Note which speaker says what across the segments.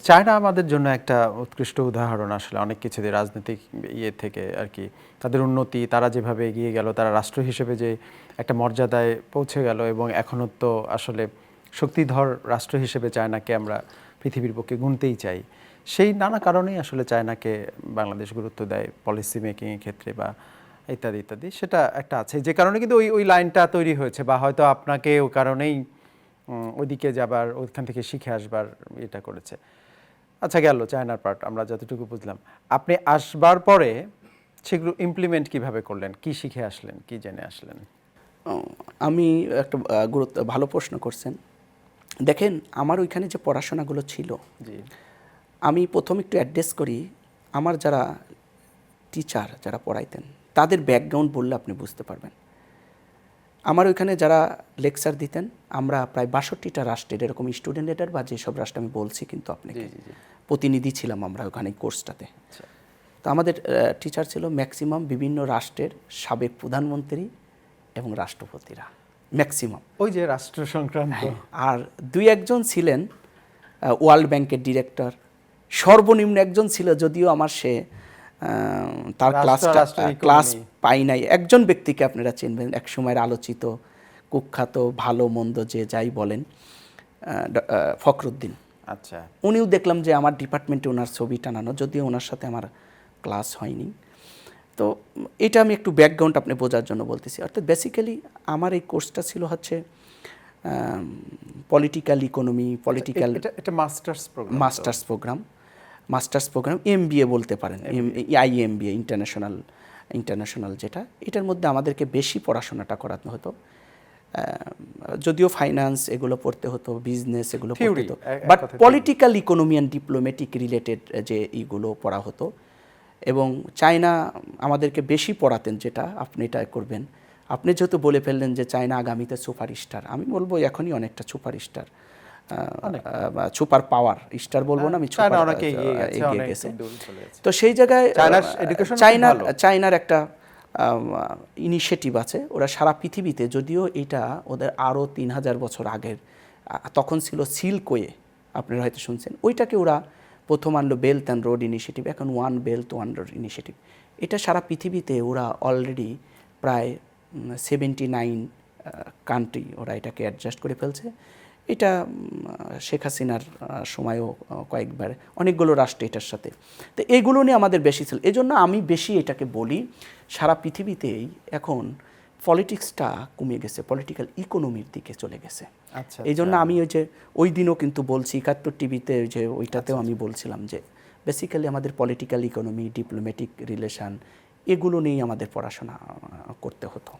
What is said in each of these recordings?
Speaker 1: China আমাদের জন্য একটা উৎকৃষ্ট উদাহরণ আসলে অনেক কিছু দিয়ে রাজনৈতিক থেকে আর কি তাদের উন্নতি, তারা যেভাবে এগিয়ে গেল, তারা রাষ্ট্র হিসেবে যে একটা মর্যাদায় পৌঁছে গেল এবং এখনও তো আসলে শক্তিধর রাষ্ট্র হিসেবে চায়নাকে আমরা পৃথিবীর পক্ষে গুনতেই চাই। সেই নানা কারণেই আসলে চায়নাকে বাংলাদেশ গুরুত্ব দেয় পলিসি মেকিংয়ের ক্ষেত্রে বা ইত্যাদি ইত্যাদি, সেটা একটা আছে যে কারণে কিন্তু ওই লাইনটা তৈরি হয়েছে, বা হয়তো আপনাকে ওই কারণেই ওইদিকে যাবার, ওইখান থেকে শিখে আসবার এটা করেছে। আচ্ছা, গেল চায়নার পার্ট, আমরা যতটুকু বুঝলাম। আপনি আসবার পরে সেগুলো ইমপ্লিমেন্ট কিভাবে করলেন, কি শিখে আসলেন, কি জেনে আসলেন?
Speaker 2: আমি একটা ভালো প্রশ্ন করছেন। দেখেন, আমার ওইখানে যে পড়াশোনাগুলো ছিল,
Speaker 1: জি,
Speaker 2: আমি প্রথম একটু অ্যাড্রেস করি। আমার যারা টিচার, যারা পড়াইতেন, তাদের ব্যাকগ্রাউন্ড বললে আপনি বুঝতে পারবেন। আমার ওইখানে যারা লেকচার দিতেন, আমরা প্রায় ৬২টা রাষ্ট্রের এরকম স্টুডেন্ট লিডার বা যেসব রাষ্ট্র আমি বলছি কিন্তু আপনাকে প্রতিনিধি ছিলাম আমরা ওখানে কোর্সটাতে। তো আমাদের টিচার ছিল ম্যাক্সিমাম বিভিন্ন রাষ্ট্রের সাবেক প্রধানমন্ত্রী এবং রাষ্ট্রপতিরা, ম্যাক্সিমাম।
Speaker 1: ওই যে রাষ্ট্র সংক্রান্ত।
Speaker 2: আর দুই একজন ছিলেন ওয়ার্ল্ড ব্যাংকের ডিরেক্টর, সর্বনিম্ন একজন ছিল, যদিও আমার সে তার ক্লাস পাই নাই, একজন ব্যক্তিকে আপনারা চিনবেন, এক সময়ের আলোচিত কুখ্যাত ভালো মন্দ যে যাই বলেন, ফখরুদ্দিন।
Speaker 1: আচ্ছা,
Speaker 2: উনিও দেখলাম যে আমার ডিপার্টমেন্টে ওনার ছবি টানানো, যদিও ওনার সাথে আমার ক্লাস হয়নি। তো এটা আমি একটু ব্যাকগ্রাউন্ড আপনি বোঝার জন্য বলতেছি। অর্থাৎ বেসিক্যালি আমার এই কোর্সটা ছিল হচ্ছে political economy, political masters program MBA বলতে পারেন, আইএমবিএ, ইন্টারন্যাশনাল যেটা, এটার মধ্যে আমাদেরকে বেশি পড়াশোনাটা করাতে হতো। যদিও ফাইন্যান্স এগুলো পড়তে হতো, বিজনেস এগুলো পড়তে হতো, but political economy and diplomatic related যে এইগুলো পড়া হতো। এবং চায়না আমাদেরকে বেশি পড়াতেন, যেটা আপনি এটা করবেন। আপনি যেহেতু বলে ফেললেন যে চায়না আগামীতে সুপার স্টার, আমি বলবো এখনই অনেকটা super star, super power star বলবো না, আমি এগিয়ে গেছে। তো সেই জায়গায় চায়নার একটা ইনিশিয়েটিভ আছে, ওরা সারা পৃথিবীতে, যদিও এটা ওদের আরও ৩,০০০ বছর আগের, তখন ছিল সিল্কওয়ে, আপনারা হয়তো শুনছেন, ওইটাকে ওরা প্রথম আনলো বেল্ট অ্যান্ড রোড ইনিশিয়েটিভ, এখন one belt one road initiative. এটা সারা পৃথিবীতে ওরা অলরেডি প্রায় 79 কান্ট্রি ওরা এটাকে অ্যাডজাস্ট করে ফেলছে। এটা শেখ হাসিনার সময়ও কয়েকবার অনেকগুলো রাষ্ট্র এটার সাথে। তো এইগুলো নিয়ে আমাদের বেশি ছিল, এই জন্য আমি বেশি এটাকে বলি, সারা পৃথিবীতেই এখন পলিটিক্সটা কমে গেছে, পলিটিক্যাল ইকোনমির দিকে চলে গেছে। এই জন্য আমি ওই দিনও কিন্তু বলছি ৭১ টিভিতে, যে ওইটাতেও আমি বলছিলাম যে বেসিক্যালি আমাদের পলিটিক্যাল ইকোনমি, ডিপ্লোম্যাটিক রিলেশান, এগুলো নিয়েই আমাদের পড়াশোনা করতে হতো,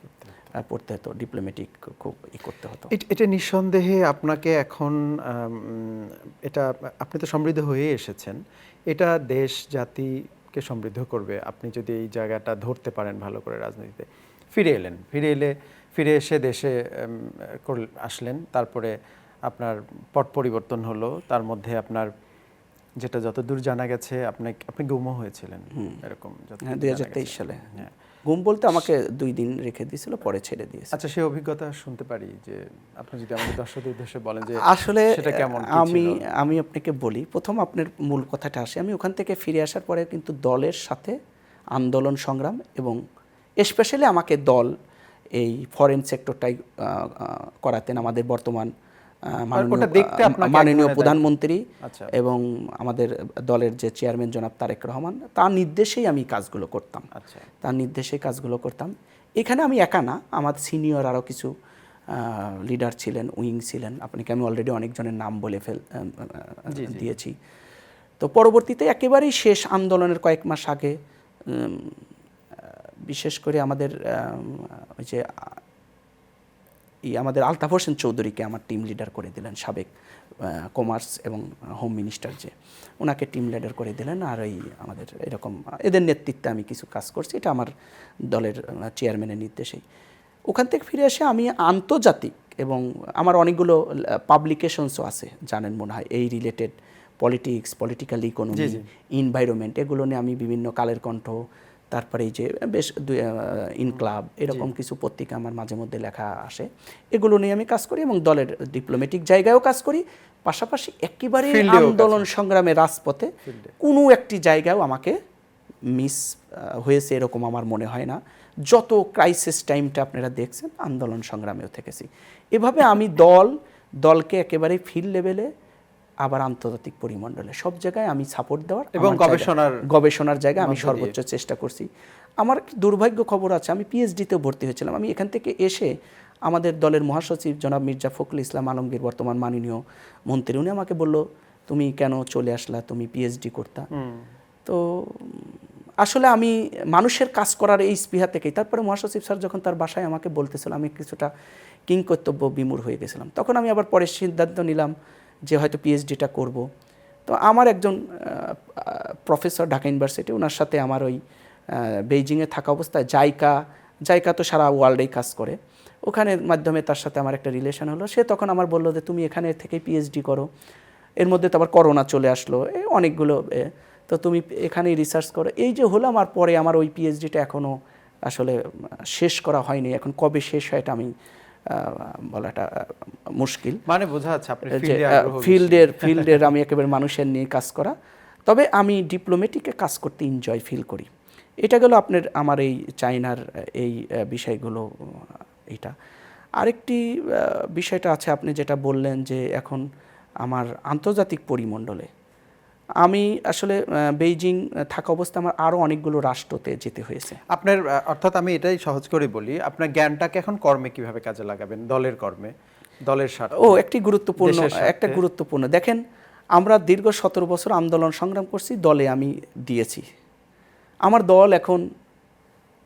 Speaker 2: ডিপ্লোম্যাটিক খুব করতে হতো।
Speaker 1: এটা নিঃসন্দেহে আপনাকে এখন, এটা আপনি তো সমৃদ্ধ হয়ে এসেছেন, এটা দেশ জাতিকে সমৃদ্ধ করবে আপনি যদি এই জায়গাটা ধরতে পারেন ভালো করে। রাজনীতিতে ফিরে এসে দেশে আসলেন, তারপরে আপনার পট পরিবর্তন হলো, তার মধ্যে আপনার যেটা যতদূর জানা গেছে আপনি গুমও হয়েছিলেন এরকম,
Speaker 2: 2023 সালে। গুম বলতে আমাকে 2 দিন রেখে দিয়েছিল, পরে ছেড়ে দিয়েছে।
Speaker 1: আচ্ছা, সেই অভিজ্ঞতা শুনতে পারি যে আপনি যদি আমাদের দর্শকদের উদ্দেশ্যে বলেন যে
Speaker 2: আসলে
Speaker 1: সেটা কেমন।
Speaker 2: আমি আপনাকে বলি, প্রথম আপনার মূল কথাটা আসে, আমি ওখান থেকে ফিরে আসার পরে কিন্তু দলের সাথে আন্দোলন সংগ্রাম, এবং স্পেশালি আমাকে দল এই ফরেন সেক্টরটাই করাতেন আমাদের বর্তমান মাননীয় প্রধানমন্ত্রী এবং আমাদের দলের যে চেয়ারম্যান জনাব তারেক রহমান, তার নির্দেশেই আমি কাজগুলো করতাম। এখানে আমি একা না, আমার সিনিয়র আরও কিছু লিডার ছিলেন, উইং ছিলেন, আপনাকে আমি অলরেডি অনেকজনের নাম বলে দিয়েছি। তো পরবর্তীতে একেবারেই শেষ আন্দোলনের কয়েক মাস আগে, বিশেষ করে আমাদের ওই যে আমাদের আলতাফ হোসেন চৌধুরীকে আমার টিম লিডার করে দিলেন, সাবেক কমার্স এবং হোম মিনিস্টার, যে ওনাকে টিম লিডার করে দিলেন। আর এই আমাদের এরকম এদের নেতৃত্বে আমি কিছু কাজ করছি, এটা আমার দলের চেয়ারম্যানের নির্দেশেই। ওখান থেকে ফিরে এসে আমি আন্তর্জাতিক, এবং আমার অনেকগুলো পাবলিকেশনসও আছে জানেন মনে হয়, এই related politics, political economy, environment, এগুলো নিয়ে আমি বিভিন্ন কালের কণ্ঠ, তারপরে এই যে বেশ ইনক্লাব এরকম কিছু পত্রিকা আমার মাঝে মধ্যে লেখা আসে, এগুলো নিয়ে আমি কাজ করি এবং দলের ডিপ্লোম্যাটিক জায়গায়ও কাজ করি, পাশাপাশি একেবারে আন্দোলন সংগ্রামে রাজপথে কোনো একটি জায়গায়ও আমাকে মিস হয়েছে এরকম আমার মনে হয় না। যত ক্রাইসিস টাইমটা আপনারা দেখছেন আন্দোলন সংগ্রামেও থেকেছি। এভাবে আমি দলকে একেবারে ফিল্ড লেভেলে আবার আন্তর্জাতিক পরিমণ্ডলে সব জায়গায় আমি সাপোর্ট দেওয়ার
Speaker 1: এবং
Speaker 2: গবেষণার জায়গায় আমি সর্বোচ্চ চেষ্টা করছি। আমার দুর্ভাগ্য খবর আছে, আমি পিএইচডিতেও ভর্তি হয়েছিলাম। আমি এখান থেকে এসে আমাদের দলের মহাসচিব জনাব মির্জা ফখরুল ইসলাম আলমগীর, বর্তমান মাননীয় মন্ত্রী, উনি আমাকে বলল তুমি কেন চলে আসলা, তুমি পিএইচডি করতা। তো আসলে আমি মানুষের কাজ করার এই স্পৃহা থেকেই, তারপরে মহাসচিব স্যার যখন তার বাসায় আমাকে বলতেছিল, আমি কিছুটা কিংকর্তব্য বিমূঢ় হয়ে গেছিলাম। তখন আমি আবার পরে সিদ্ধান্ত নিলাম যে হয়তো পিএইচডিটা করব। তো আমার একজন প্রফেসর ঢাকা ইউনিভার্সিটি, ওনার সাথে আমার ওই বেইজিংয়ে থাকা অবস্থায় জাইকা তো সারা ওয়ার্ল্ডেই কাজ করে, ওখানের মাধ্যমে তার সাথে আমার একটা রিলেশন হলো। সে তখন আমার বললো যে তুমি এখানে থেকেই পিএইচডি করো, এর মধ্যে তো আবার করোনা চলে আসলো, এই অনেকগুলো, তো তুমি এখানেই রিসার্চ করো। এই যে হলাম, আর পরে আমার ওই পিএইচডিটা এখনও আসলে শেষ করা হয়নি। এখন কবে শেষ হয় এটা আমি বলাটা মুশকিল।
Speaker 1: মানে বোঝা যাচ্ছে আপনি
Speaker 2: ফিল্ডের আমি একেবারে মানুষের নিয়ে কাজ করা। তবে আমি ডিপ্লোম্যাটিকে কাজ করতে এনজয় ফিল করি। এটা গেল আমার এই চায়নার এই বিষয়গুলো। এইটা আরেকটি বিষয়টা আছে, আপনি যেটা বললেন যে এখন আমার আন্তর্জাতিক পরিমণ্ডলে আমি আসলে বেইজিং থাকা অবস্থায় আমার আরও অনেকগুলো রাষ্ট্রতে যেতে হয়েছে।
Speaker 1: আপনার অর্থাৎ আমি এটাই সহজ করে বলি, আপনার জ্ঞানটাকে এখন কর্মে কিভাবে কাজে লাগাবেন, দলের কর্মে, দলের স্বার্থে।
Speaker 2: একটি গুরুত্বপূর্ণ দেখেন, আমরা দীর্ঘ 17 বছর আন্দোলন সংগ্রাম করছি, দলে আমি দিয়েছি। আমার দল এখন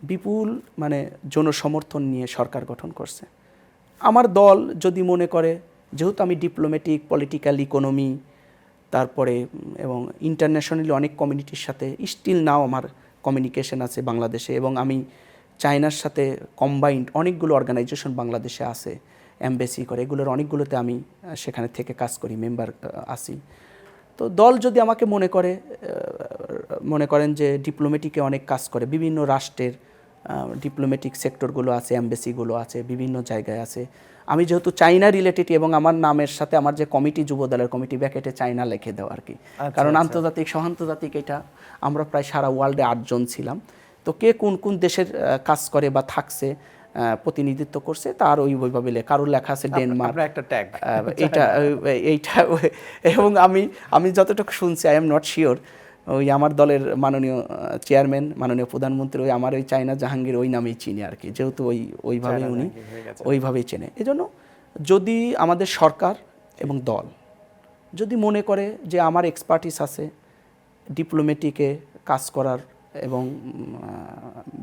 Speaker 2: বিপুল জনসমর্থন নিয়ে সরকার গঠন করছে। আমার দল যদি মনে করে, যেহেতু আমি ডিপ্লোম্যাটিক, পলিটিক্যাল, ইকোনমি, তারপরে এবং ইন্টারন্যাশনালি অনেক কমিউনিটির সাথে স্টিল নাও আমার কমিউনিকেশন আছে বাংলাদেশে, এবং আমি চায়নার সাথে কম্বাইন্ড অনেকগুলো অর্গানাইজেশন বাংলাদেশে আছে, এমবেসি করে, এগুলোর অনেকগুলোতে আমি সেখানে থেকে কাজ করি, মেম্বার আছি। তো দল যদি আমাকে মনে করেন যে ডিপ্লোম্যাটিকে অনেক কাজ করে, বিভিন্ন রাষ্ট্রের ডিপ্লোম্যাটিক সেক্টরগুলো আছে, এমবেসিগুলো আছে, বিভিন্ন জায়গায় আছে। আমি যেহেতু চায়না রিলেটেড এবং আমার নামের সাথে আমার যে কমিটি, যুবদলের কমিটি, ব্যাকেটে চায়না লিখে দেওয়া আর কি, কারণ আন্তর্জাতিক সহান্তর্জাতিক এটা আমরা প্রায় সারা ওয়ার্ল্ডে 8 জন ছিলাম। তো কে কোন কোন দেশের কাজ করে বা থাকছে, প্রতিনিধিত্ব করছে, তার ওইভাবে কারোর লেখা আছে ডেনমার্ক,
Speaker 1: একটা ট্যাগ
Speaker 2: এইটা। এবং আমি যতটুকু শুনছি, আই এম নট শিওর, ওই আমার দলের মাননীয় চেয়ারম্যান, মাননীয় প্রধানমন্ত্রী ওই আমার ওই চায়না জাহাঙ্গীর ওই নামেই চিনি আর কি, যেহেতু ওইভাবে উনি ওইভাবেই চেনে। এজন্য যদি আমাদের সরকার এবং দল যদি মনে করে যে আমার এক্সপার্টিস আছে ডিপ্লোম্যাটিকে কাজ করার এবং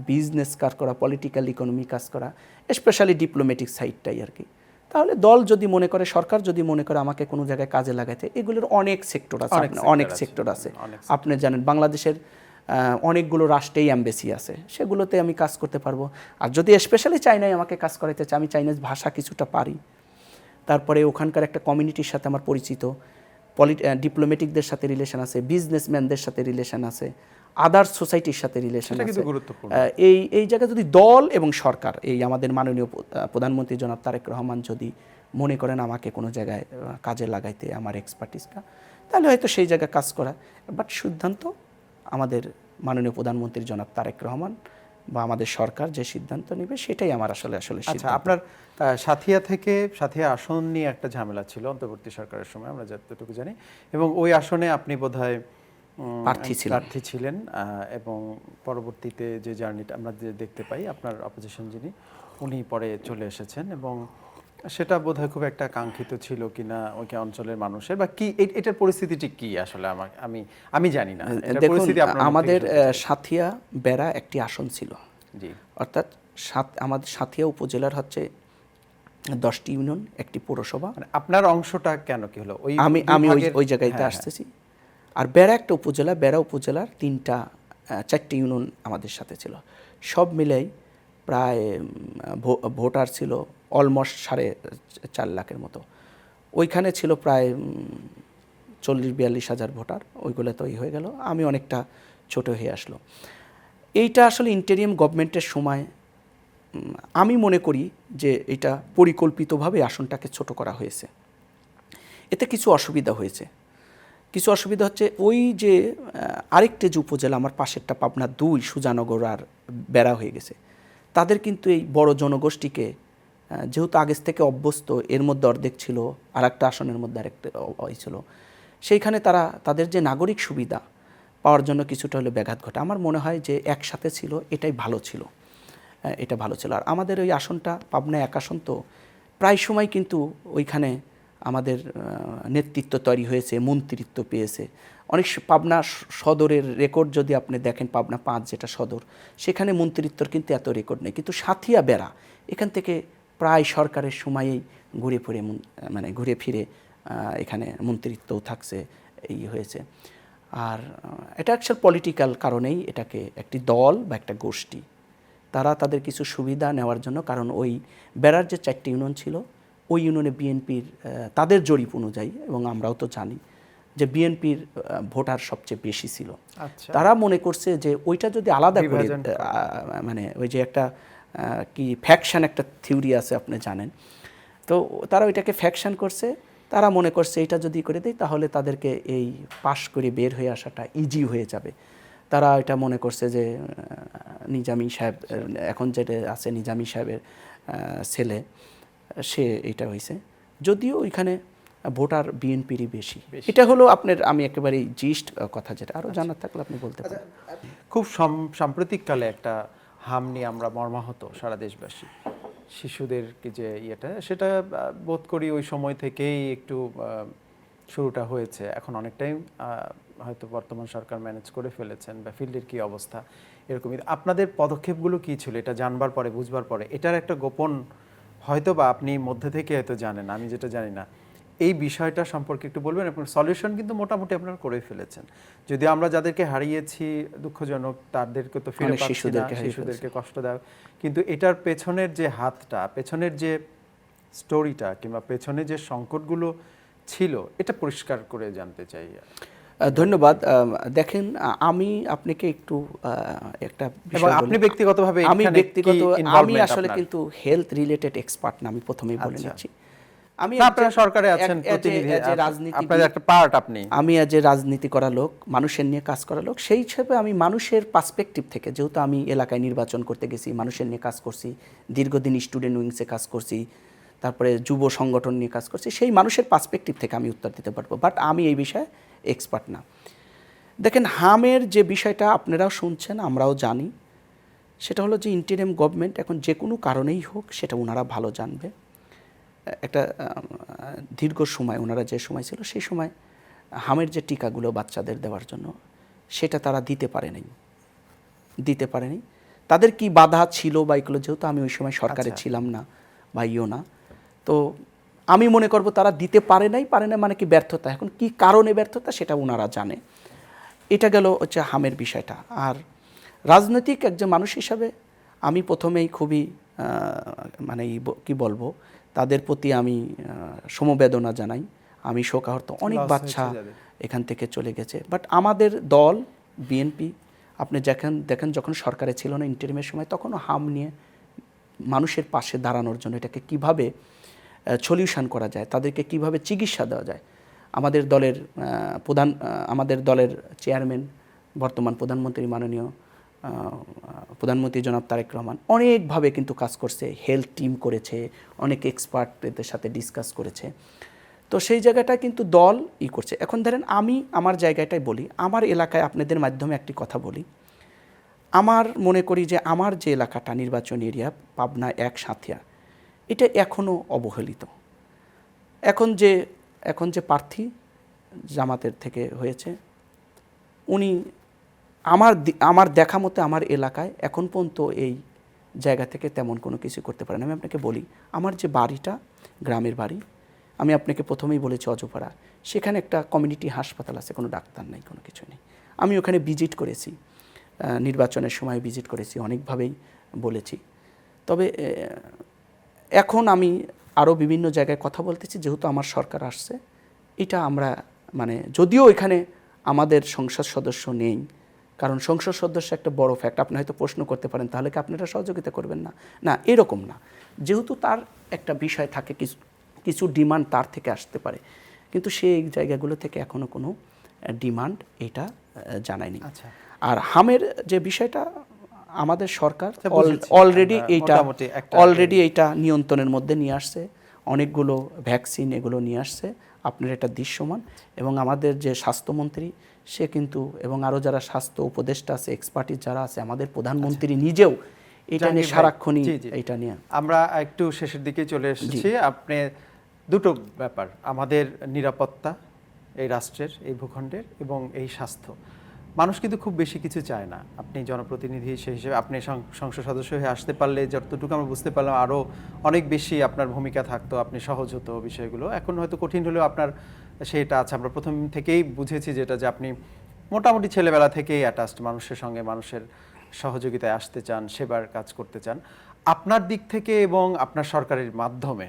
Speaker 2: বিজনেস কাজ করা, পলিটিক্যাল ইকোনমি কাজ করা, স্পেশালি ডিপ্লোম্যাটিক সাইডটাই আর কি, তাহলে দল যদি মনে করে, সরকার যদি মনে করে আমাকে কোনো জায়গায় কাজে লাগাতে, এগুলোর অনেক সেক্টর আছে। আপনি জানেন বাংলাদেশের অনেকগুলো রাষ্ট্রেই এমবেসি আছে, সেগুলোতে আমি কাজ করতে পারবো। আর যদি স্পেশালি চাইনায় আমাকে কাজ করাইতে চাই, আমি চাইনিজ ভাষা কিছুটা পারি, তারপরে ওখানকার একটা কমিউনিটির সাথে আমার পরিচিত, ডিপ্লোম্যাটিকদের সাথে রিলেশন আছে, বিজনেসম্যানদের সাথে রিলেশন আছে, আদার সোসাইটির সাথে রিলেশন আছে। এই জায়গায় যদি দল এবং সরকার, এই আমাদের মাননীয় প্রধানমন্ত্রী জনাব তারেক রহমান যদি মনে করেন আমাকে কোনো জায়গায় কাজে লাগাইতে আমার এক্সপার্টিসটা, তাহলে হয়তো সেই জায়গায় কাজ করা। বাট সিদ্ধান্ত আমাদের মাননীয় প্রধানমন্ত্রী জনাব তারেক রহমান বা আমাদের সরকার যে সিদ্ধান্ত নেবে সেটাই আমার আসলে
Speaker 1: আচ্ছা, আপনার সাথিয়া আসন নিয়ে একটা ঝামেলা ছিল অন্তর্বর্তী সরকারের সময়, আমরা যতটুকু জানি, এবং ওই আসনে আপনি বোধহয় প্রার্থী ছিলেন, এবং পরবর্তীতে যে জার্নিটা আমরা দেখতে পাই, আপনার অপোজিশন যিনি, উনি পরে চলে এসেছেন, এবং সেটা বোধহয় খুব একটা কাঙ্ক্ষিত ছিল কিনা ওই অঞ্চলের মানুষের, বা কি এটার পরিস্থিতিটি কি আসলে আমি জানি না।
Speaker 2: আমাদের সাথিয়া বেড়া একটি আসন ছিল, অর্থাৎ আমাদের সাথিয়া উপজেলার হচ্ছে 10টি ইউনিয়ন, একটি পৌরসভা।
Speaker 1: আপনার অংশটা কেন কি হলো?
Speaker 2: আমি ওই জায়গাতে আসতেছি। আর বেড়া একটা উপজেলা, বেড়া উপজেলার 4টি ইউনিয়ন আমাদের সাথে ছিল। সব মিলেই প্রায় ভোটার ছিল অলমোস্ট 4.5 লাখের মতো। ওইখানে ছিল প্রায় 40-42 হাজার ভোটার, ওইগুলো তো হয়ে গেল, আমি অনেকটা ছোট হয়ে আসলো। এইটা আসলে ইন্টেরিয়াম গভর্নমেন্টের সময় আমি মনে করি যে এটা পরিকল্পিতভাবে আসনটাকে ছোট করা হয়েছে। এতে কিছু অসুবিধা হয়েছে। কিছু অসুবিধা হচ্ছে ওই যে আরেকটি যে উপজেলা আমার পাশেরটা পাবনা 2 সুজানগর আর বেড়া হয়ে গেছে, তাদের কিন্তু এই বড় জনগোষ্ঠীকে যেহেতু আগের থেকে অভ্যস্ত, এর মধ্যে অর্ধেক ছিল, আর একটা আসনের মধ্যে আরেকটা ছিল, সেইখানে তারা তাদের যে নাগরিক সুবিধা পাওয়ার জন্য কিছুটা হলে ব্যাঘাত ঘটে। আমার মনে হয় যে একসাথে ছিল, এটাই ভালো ছিল, এটা ভালো ছিল। আর আমাদের ওই আসনটা পাবনা 1 আসন, তো প্রায় সময় কিন্তু ওইখানে আমাদের নেতৃত্ব তৈরি হয়েছে, মন্ত্রিত্ব পেয়েছে। অনেক পাবনা সদরের রেকর্ড যদি আপনি দেখেন, পাবনা 5 যেটা সদর, সেখানে মন্ত্রিত্বর কিন্তু এত রেকর্ড নেই, কিন্তু সাথিয়া বেড়া এখান থেকে প্রায় সরকারের সময়েই ঘুরে ফিরে এখানে মন্ত্রিত্বও থাকছে, এই হয়েছে। আর এটা অ্যাকচুয়াল পলিটিক্যাল কারণেই এটাকে একটি দল বা একটা গোষ্ঠী তারা তাদের কিছু সুবিধা নেওয়ার জন্য, কারণ ওই বেড়ার যে 4টি ইউনিয়ন ছিল, ওই ইউনিয়নে বিএনপির তাদের জরিপ অনুযায়ী, এবং আমরাও তো জানি যে বিএনপির ভোটার সবচেয়ে বেশি ছিল। তারা মনে করছে যে ওইটা যদি আলাদা করে, ওই যে একটা কি ফ্যাকশন একটা থিওরি আছে আপনি জানেন, তো তারা ওইটাকে ফ্যাকশন করছে। তারা মনে করছে এটা যদি করে দেয় তাহলে তাদেরকে এই পাশ করে বের হয়ে আসাটা ইজি হয়ে যাবে। তারা এটা মনে করছে যে নিজামী সাহেব, এখন যেটা আছে নিজামী সাহেবের ছেলে, সে এটা হয়েছে, যদিও ওইখানে ভোটার বিএনপিরই বেশি। এটা হলো আপনার, আমি একেবারে জিস্ট কথা, যেটা আরও জানার থাকলে আপনি বলতে পারেন।
Speaker 1: খুব সাম্প্রতিককালে একটা হাম নিয়ে আমরা মর্মাহত সারা দেশবাসী, শিশুদের যে ইয়েটা, সেটা বোধ করি ওই সময় থেকেই একটু শুরুটা হয়েছে। এখন অনেকটাই হয়তো বর্তমান সরকার ম্যানেজ করে ফেলেছেন, বা ফিল্ডের কী অবস্থা এরকমই। আপনাদের পদক্ষেপগুলো কী ছিল এটা জানবার পরে, বুঝবার পরে? এটার একটা গোপন হয়তো বা আপনি মধ্যে থেকে হয়তো জানেন, আমি যেটা জানি না, এই বিষয়টা সম্পর্কে একটু বলবেন। আপনার সলিউশন কিন্তু মোটামুটি আপনারা করে ফেলেছেন, যদিও আমরা যাদেরকে হারিয়েছি দুঃখজনক, তাদেরকে তো ফিরে পাচ্ছি না, শিশুদেরকে কষ্ট দেয়, কিন্তু এটার পেছনের যে হাতটা, পেছনের যে স্টোরিটা, কিংবা পেছনে যে সংকটগুলো ছিল, এটা পরিষ্কার করে জানতে চাই।
Speaker 2: ধন্যবাদ। দেখেন, আমি আপনাকে একটু একটা বিষয় বলি।
Speaker 1: আপনি ব্যক্তিগতভাবে,
Speaker 2: আমি আসলে কিন্তু হেলথ রিলেটেড এক্সপার্ট না, আমি প্রথমেই বলে নিচ্ছি। আমি
Speaker 1: আপনারা সরকারে আছেন, প্রতিনিধি, আপনাদের একটা পার্ট আপনি।
Speaker 2: আমি যে রাজনীতি করা লোক, মানুষের নিয়ে কাজ করা লোক, সেই হিসেবে আমি মানুষের পার্সপেক্টিভ থেকে, যেহেতু আমি এলাকায় নির্বাচন করতে গেছি, মানুষের নিয়ে কাজ করছি, দীর্ঘদিন স্টুডেন্ট উইংসে কাজ করছি, তারপরে যুব সংগঠন নিয়ে কাজ করছি, সেই মানুষের পার্সপেক্টিভ থেকে আমি উত্তর দিতে পারবো, বাট আমি এই বিষয়ে এক্সপার্ট না। দেখেন, হামের যে বিষয়টা আপনারাও শুনছেন, আমরাও জানি, সেটা হলো যে ইন্টারিম গভর্নমেন্ট এখন যে কোনো কারণেই হোক, সেটা ওনারা ভালো জানবে। একটা দীর্ঘ সময়, ওনারা যে সময় ছিল, সেই সময় হামের যে টিকাগুলো বাচ্চাদের দেওয়ার জন্য, সেটা তারা দিতে পারেনি। তাদের কি বাধা ছিল বা এগুলো, যেহেতু আমি ওই সময় সরকারে ছিলাম না বা না, তো আমি মনে করব তারা দিতে পারে নাই মানে কি ব্যর্থতা। এখন কি কারণে ব্যর্থতা সেটা ওনারা জানে। এটা গেল হচ্ছে হামের বিষয়টা। আর রাজনৈতিক একজন মানুষ হিসাবে আমি প্রথমেই খুবই কি বলবো, তাদের প্রতি আমি সমবেদনা জানাই। আমি শোকাহত, অনেক বাচ্চা এখান থেকে চলে গেছে। বাট আমাদের দল বিএনপি, আপনি দেখেন যখন সরকারে ছিল না ইন্টারিমের সময়, তখনও হাম নিয়ে মানুষের পাশে দাঁড়ানোর জন্য এটাকে কিভাবে সলিউশন করা যায়, তাদেরকে কিভাবে চিকিৎসা দেওয়া যায়, আমাদের দলের চেয়ারম্যান, বর্তমান প্রধানমন্ত্রী, মাননীয় প্রধানমন্ত্রী জনাব তারেক রহমান অনেকভাবে কিন্তু কাজ করছে, হেলথ টিম করেছে, অনেক এক্সপার্টদের সাথে ডিসকাস করেছে। তো সেই জায়গাটা কিন্তু দল করছে। এখন ধরেন আমি আমার জায়গাটাই বলি, আমার এলাকায় আপনাদের মাধ্যমে একটি কথা বলি। আমার মনে করি যে আমার যে এলাকাটা নির্বাচনী এরিয়া পাবনা 1 সাঁথিয়া, এটা এখনও অবহেলিত। এখন যে প্রার্থী জামাতের থেকে হয়েছে, উনি আমার দেখা মতে আমার এলাকায় এখন পর্যন্ত এই জায়গা থেকে তেমন কোনো কিছু করতে পারেন। আমি আপনাকে বলি, আমার যে বাড়িটা, গ্রামের বাড়ি, আমি আপনাকে প্রথমেই বলেছি অজপাড়া, সেখানে একটা কমিউনিটি হাসপাতাল আছে, কোনো ডাক্তার নেই, কোনো কিছু নেই। আমি ওখানে ভিজিট করেছি, নির্বাচনের সময় ভিজিট করেছি, অনেকভাবেই বলেছি। তবে এখন আমি আরও বিভিন্ন জায়গায় কথা বলতেছি, যেহেতু আমার সরকার আসছে, এটা আমরা যদিও এখানে আমাদের সংসদ সদস্য নেই, কারণ সংসদ সদস্য একটা বড় ফ্যাক্ট। আপনি হয়তো প্রশ্ন করতে পারেন তাহলে কি আপনারা সহযোগিতা করবেন না? না, এরকম না। যেহেতু তার একটা বিষয় থাকে, কিছু ডিমান্ড তার থেকে আসতে পারে, কিন্তু সেই জায়গাগুলো থেকে এখনো কোনো ডিমান্ড এটা জানায়নি।
Speaker 1: আচ্ছা।
Speaker 2: আর হামের যে বিষয়টা আমাদের সরকার
Speaker 1: বুঝেছি।
Speaker 2: অলরেডি এইটা নিয়ন্ত্রণের মধ্যে নিয়ে আসছে, অনেকগুলো ভ্যাকসিন এগুলো নিয়ে আসছে, আপনার এটা দৃশ্যমান। এবং আমাদের যে স্বাস্থ্যমন্ত্রী সে কিন্তু, এবং আরও যারা স্বাস্থ্য উপদেষ্টা আছে, এক্সপার্টিস যারা আছে, আমাদের প্রধানমন্ত্রী নিজেও এটা নিয়ে সারাক্ষণই এটা নিয়ে।
Speaker 1: আমরা একটু শেষের দিকে চলে এসেছি। আপনি দুটো ব্যাপার, আমাদের নিরাপত্তা এই রাষ্ট্রের, এই ভূখণ্ডের, এবং এই স্বাস্থ্য। মানুষ কিন্তু খুব বেশি কিছু চায় না। আপনি জনপ্রতিনিধি সেই হিসেবে আপনি সংসদ সদস্য হয়ে আসতে পারলে যতটুকু আমরা বুঝতে পারলাম আরও অনেক বেশি আপনার ভূমিকা থাকতো, আপনি সহজ হতো বিষয়গুলো। এখন হয়তো কঠিন হলেও আপনার সেটা আছে। আমরা প্রথম থেকেই বুঝেছি যেটা, যে আপনি মোটামুটি ছেলেবেলা থেকেই অ্যাটাচড মানুষের সঙ্গে, মানুষের সহযোগিতায় আসতে চান, সেবার কাজ করতে চান। আপনার দিক থেকে এবং আপনার সরকারের মাধ্যমে,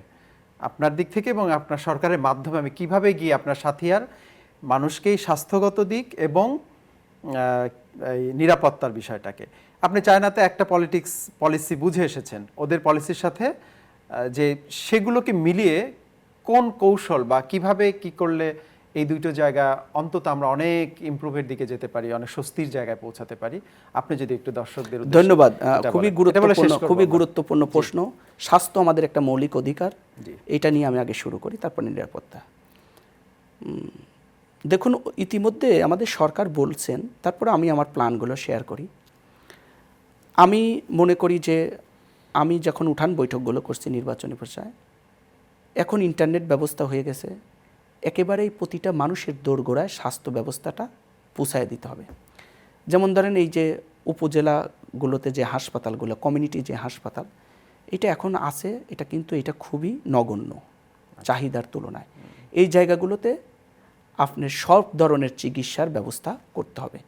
Speaker 1: আপনার সরকারের মাধ্যমে আমি কিভাবে গিয়ে আপনার সাথিয়ার মানুষকেই স্বাস্থ্যগত দিক এবং এই নিরাপত্তার বিষয়টাকে, আপনি চায়নাতে একটা পলিসি বুঝে এসেছেন, ওদের পলিসির সাথে যে সেগুলোকে মিলিয়ে কোন কৌশল বা কিভাবে কি করলে এই দুটো জায়গা অন্তত আমরা অনেক ইমপ্রুভের দিকে যেতে পারি, অনেক স্বস্তির জায়গায় পৌঁছাতে পারি, আপনি যদি একটু দর্শকদের উদ্দেশ্যে।
Speaker 2: ধন্যবাদ। খুবই গুরুত্বপূর্ণ প্রশ্ন। স্বাস্থ্য আমাদের একটা মৌলিক অধিকার, এটা নিয়ে আমি আগে শুরু করি, তারপর নিরাপত্তা। দেখুন, ইতিমধ্যে আমাদের সরকার বলছেন, তারপরে আমি আমার প্ল্যানগুলো শেয়ার করি। আমি মনে করি যে আমি যখন উঠান বৈঠকগুলো করছি নির্বাচনী পর্যায়ে, এখন ইন্টারনেট ব্যবস্থা হয়ে গেছে, একেবারেই প্রতিটা মানুষের দোরগোড়ায় স্বাস্থ্য ব্যবস্থাটা পৌঁছায় দিতে হবে। যেমন ধরেন এই যে উপজেলাগুলোতে যে হাসপাতালগুলো, কমিউনিটি যে হাসপাতাল, এটা এখন আছে, এটা কিন্তু এটা খুবই নগণ্য চাহিদার তুলনায়। এই জায়গাগুলোতে আপনি সব ধরনের চিকিৎসার ব্যবস্থা করতে হবে।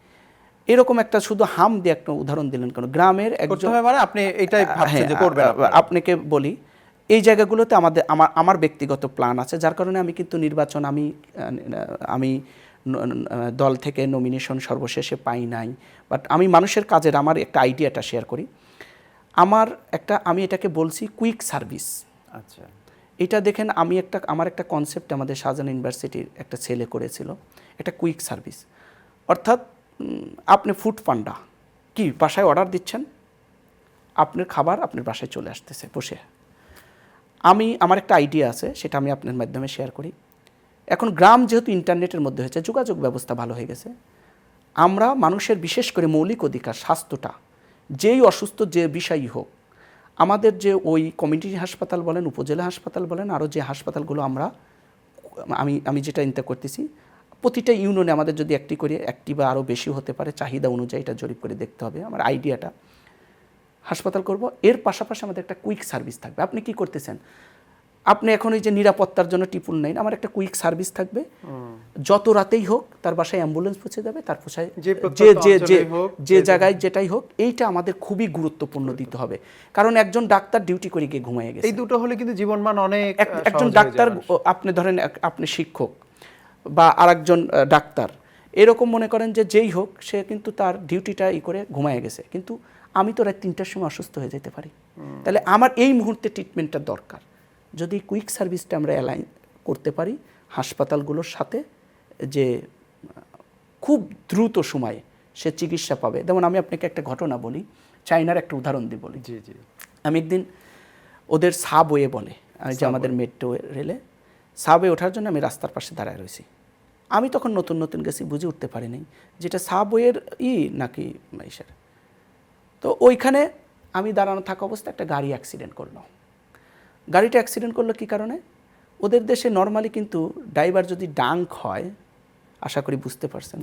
Speaker 2: এরকম একটা শুধু হাম দিয়ে একটা উদাহরণ দিলেন কেন, গ্রামের একজন,
Speaker 1: মানে আপনি এটাই ভাবছেন যে করবেন।
Speaker 2: আপনাকে বলি, এই জায়গাগুলোতে আমার ব্যক্তিগত প্ল্যান আছে, যার কারণে আমি কিন্তু নির্বাচন আমি দল থেকে নমিনেশন সর্বশেষে পাই নাই, বাট আমি মানুষের কাজের আমার একটা আইডিয়াটা শেয়ার করি। আমি এটাকে বলছি কুইক সার্ভিস।
Speaker 1: আচ্ছা,
Speaker 2: এটা দেখেন, আমার একটা কনসেপ্ট আমাদের শাহজাহান ইউনিভার্সিটির একটা ছেলে করেছিল, একটা কুইক সার্ভিস। অর্থাৎ আপনি ফুড পান্ডা কি বাসায় অর্ডার দিচ্ছেন, আপনার খাবার আপনার বাসায় চলে আসতেছে বসে। আমার একটা আইডিয়া আছে, সেটা আমি আপনার মাধ্যমে শেয়ার করি। এখন গ্রাম যেহেতু ইন্টারনেটের মধ্যে হয়েছে, যোগাযোগ ব্যবস্থা ভালো হয়ে গেছে, আমরা মানুষের বিশেষ করে মৌলিক অধিকার স্বাস্থ্যটা, যেই অসুস্থ যে বিষয়ই হোক, আমাদের যে ওই কমিউনিটি হাসপাতাল বলেন, উপজেলা হাসপাতাল বলেন, আরও যে হাসপাতালগুলো আমি যেটা চিন্তা করতেছি, প্রতিটা ইউনিয়নে আমাদের যদি একটি বা আরও বেশি হতে পারে, চাহিদা অনুযায়ী এটা জরিপ করে দেখতে হবে। আমার আইডিয়াটা হাসপাতাল করব, এর পাশাপাশি আমাদের একটা কুইক সার্ভিস থাকবে। আপনি কি করতেছেন, আপনি এখন এই যে নিরাপত্তার জন্য টিপুল নেই, আমার একটা কুইক সার্ভিস থাকবে, যত রাতেই হোক তার বাসায় অ্যাম্বুলেন্স পৌঁছে যাবে, তার বাসায় যে জায়গায় যেটাই হোক। এইটা আমাদের খুবই গুরুত্বপূর্ণ দিতে হবে, কারণ একজন ডাক্তার ডিউটি করে গিয়ে ঘুমিয়ে গেছে,
Speaker 1: এই দুটো হলে কিন্তু জীবনমান অনেক।
Speaker 2: একজন ডাক্তার, আপনি ধরেন আপনি শিক্ষক বা আরেকজন ডাক্তার, এরকম মনে করেন যে যেই হোক, সে কিন্তু তার ডিউটিটা করে ঘুমিয়ে গেছে, কিন্তু আমি তো রাত 3টার সময় অসুস্থ হয়ে যেতে পারি, তাহলে আমার এই মুহূর্তে ট্রিটমেন্টটা দরকার। যদি কুইক সার্ভিসটা আমরা অ্যালাইন করতে পারি হাসপাতালগুলোর সাথে, যে খুব দ্রুত সময়ে সে চিকিৎসা পাবে। যেমন আমি আপনাকে একটা ঘটনা বলি, চায়নার একটা উদাহরণ দিয়ে বলি।
Speaker 1: জি জি।
Speaker 2: আমি একদিন ওদের সাবওয়ে বলে, যে আমাদের মেট্রো রেলে সাবওয়ে ওঠার জন্য আমি রাস্তার পাশে দাঁড়ায় রয়েছি। আমি তখন নতুন গেছি, বুঝে উঠতে পারিনি যেটা সাবওয়ের নাকি ইসের। তো ওইখানে আমি দাঁড়ানো থাকা অবস্থায় একটা গাড়ি অ্যাক্সিডেন্ট করলো। গাড়িটা অ্যাক্সিডেন্ট করলো কী কারণে? ওদের দেশে নর্মালি কিন্তু ড্রাইভার যদি ডাঙ্ক হয়, আশা করি বুঝতে পারছেন,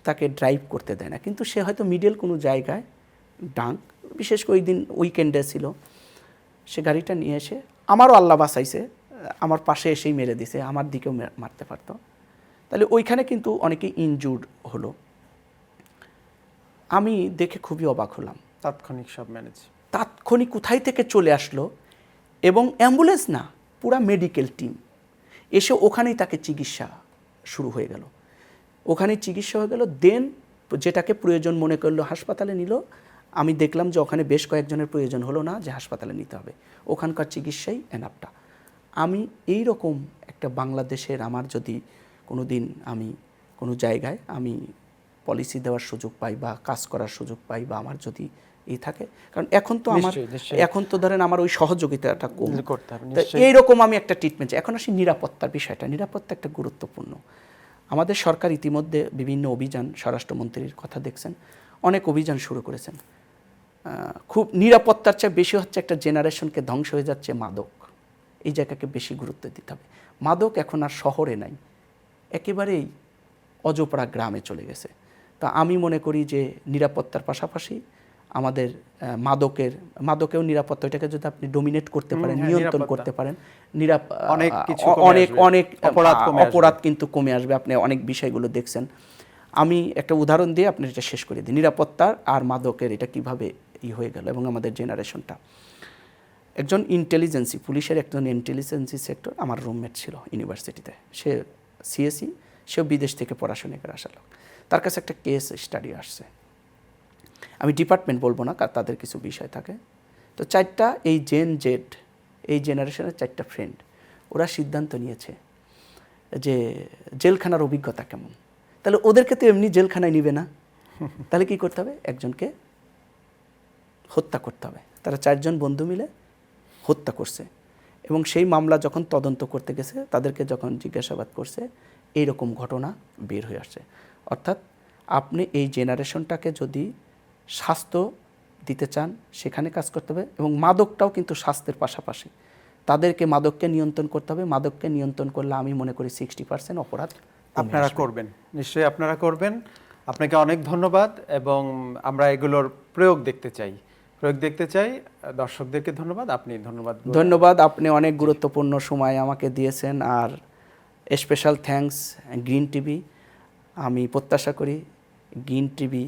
Speaker 2: তাকে ড্রাইভ করতে দেয় না, কিন্তু সে হয়তো মিডল কোনো জায়গায় ডাঙ্ক, বিশেষ করে ওই দিন উইকেন্ডে ছিল, সে গাড়িটা নিয়ে এসে, আমারও আল্লাহ বাঁচাইছে, আমার পাশে এসেই মেরে দিছে, আমার দিকেও মারতে পারতো। তাহলে ওইখানে কিন্তু অনেকে ইনজুর্ড হলো। আমি দেখে খুবই অবাক হলাম,
Speaker 1: তাৎক্ষণিক সব ম্যানেজ,
Speaker 2: তাৎক্ষণিক কোথায় থেকে চলে আসলো, এবং অ্যাম্বুলেন্স না, পুরা মেডিকেল টিম এসে ওখানেই তাকে চিকিৎসা শুরু হয়ে গেল, ওখানেই চিকিৎসা হয়ে গেল। দেন যেটাকে প্রয়োজন মনে করলো হাসপাতালে নিল, আমি দেখলাম যে ওখানে বেশ কয়েকজনের প্রয়োজন হলো না যে হাসপাতালে নিতে হবে, ওখানকার চিকিৎসাই এনাফটা। আমি এই রকম একটা বাংলাদেশের, আমার যদি কোনো দিন আমি কোনো জায়গায় আমি পলিসি দেওয়ার সুযোগ পাই বা কাজ করার সুযোগ পাই, বা আমার যদি থাকে, কারণ এখন তো আমার এখন তো ধরেন আমার ওই সহযোগিতাটা কম, এইরকম আমি একটা ট্রিটমেন্ট। এখন আসি নিরাপত্তার বিষয়টা। নিরাপত্তা একটা গুরুত্বপূর্ণ। আমাদের সরকার ইতিমধ্যে বিভিন্ন অভিযান, স্বরাষ্ট্রমন্ত্রীর কথা দেখছেন, অনেক অভিযান শুরু করেছেন। খুব নিরাপত্তার চেয়ে বেশি হচ্ছে একটা জেনারেশনকে ধ্বংস হয়ে যাচ্ছে মাদক, এই জায়গাকে বেশি গুরুত্ব দিতে হবে। মাদক এখন আর শহরে নাই, একেবারেই অজপাড়া গ্রামে চলে গেছে। তা আমি মনে করি যে নিরাপত্তার পাশাপাশি আমাদের মাদকেও নিরাপত্তা, এটাকে যদি আপনি ডোমিনেট করতে পারেন, নিয়ন্ত্রণ করতে পারেন, অনেক অপরাধ কিন্তু কমে আসবে। আপনি অনেক বিষয়গুলো দেখছেন। আমি একটা উদাহরণ দিয়ে আপনার এটা শেষ করে দিই, নিরাপত্তার আর মাদকের এটা কিভাবে হয়ে গেল এবং আমাদের জেনারেশনটা। একজন ইন্টেলিজেন্সি, পুলিশের একজন ইন্টেলিজেন্সি সেক্টর আমার রুমমেট ছিল ইউনিভার্সিটিতে, সে সিএসি, সেও বিদেশ থেকে পড়াশোনা করে আসা লোক। তার কাছে একটা কেস স্টাডি আসছে, আমি ডিপার্টমেন্ট বলবো না, কারণ তাদের কিছু বিষয় থাকে। তো 4টা এই জেড এই জেনারেশনের 4টা ফ্রেন্ড, ওরা সিদ্ধান্ত নিয়েছে যে জেলখানার অভিজ্ঞতা কেমন, তাহলে ওদেরকে তো এমনি জেলখানায় নিবে না, তাহলে কি করতে হবে, একজনকে হত্যা করতে হবে। তারা 4জন বন্ধু মিলে হত্যা করছে এবং সেই মামলা যখন তদন্ত করতে গেছে, তাদেরকে যখন জিজ্ঞাসাবাদ করছে, এইরকম ঘটনা বের হয়ে আসছে। অর্থাৎ আপনি এই জেনারেশনটাকে যদি স্বাস্থ্য দিতে চান, সেখানে কাজ করতে হবে। এবং মাদকটাও কিন্তু স্বাস্থ্যের পাশাপাশি তাদেরকে মাদককে নিয়ন্ত্রণ করতে হবে। মাদককে নিয়ন্ত্রণ করলে আমি মনে করি 60% অপরাধ
Speaker 1: আপনারা করবেন, নিশ্চয়ই আপনারা করবেন। আপনাকে অনেক ধন্যবাদ, এবং আমরা এগুলোর প্রয়োগ দেখতে চাই। দর্শকদেরকে ধন্যবাদ। আপনি
Speaker 2: ধন্যবাদ। আপনি অনেক গুরুত্বপূর্ণ সময় আমাকে দিয়েছেন, আর স্পেশাল থ্যাঙ্কস গ্রিন টিভি। আমি প্রত্যাশা করি গ্রিন টিভি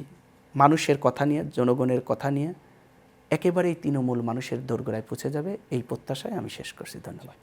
Speaker 2: মানুষের কথা নিয়ে, জনগণের কথা নিয়ে একেবারেই তৃণমূল মানুষের দোরগোড়ায় পৌঁছে যাবে, এই প্রত্যাশায় আমি শেষ করছি। ধন্যবাদ।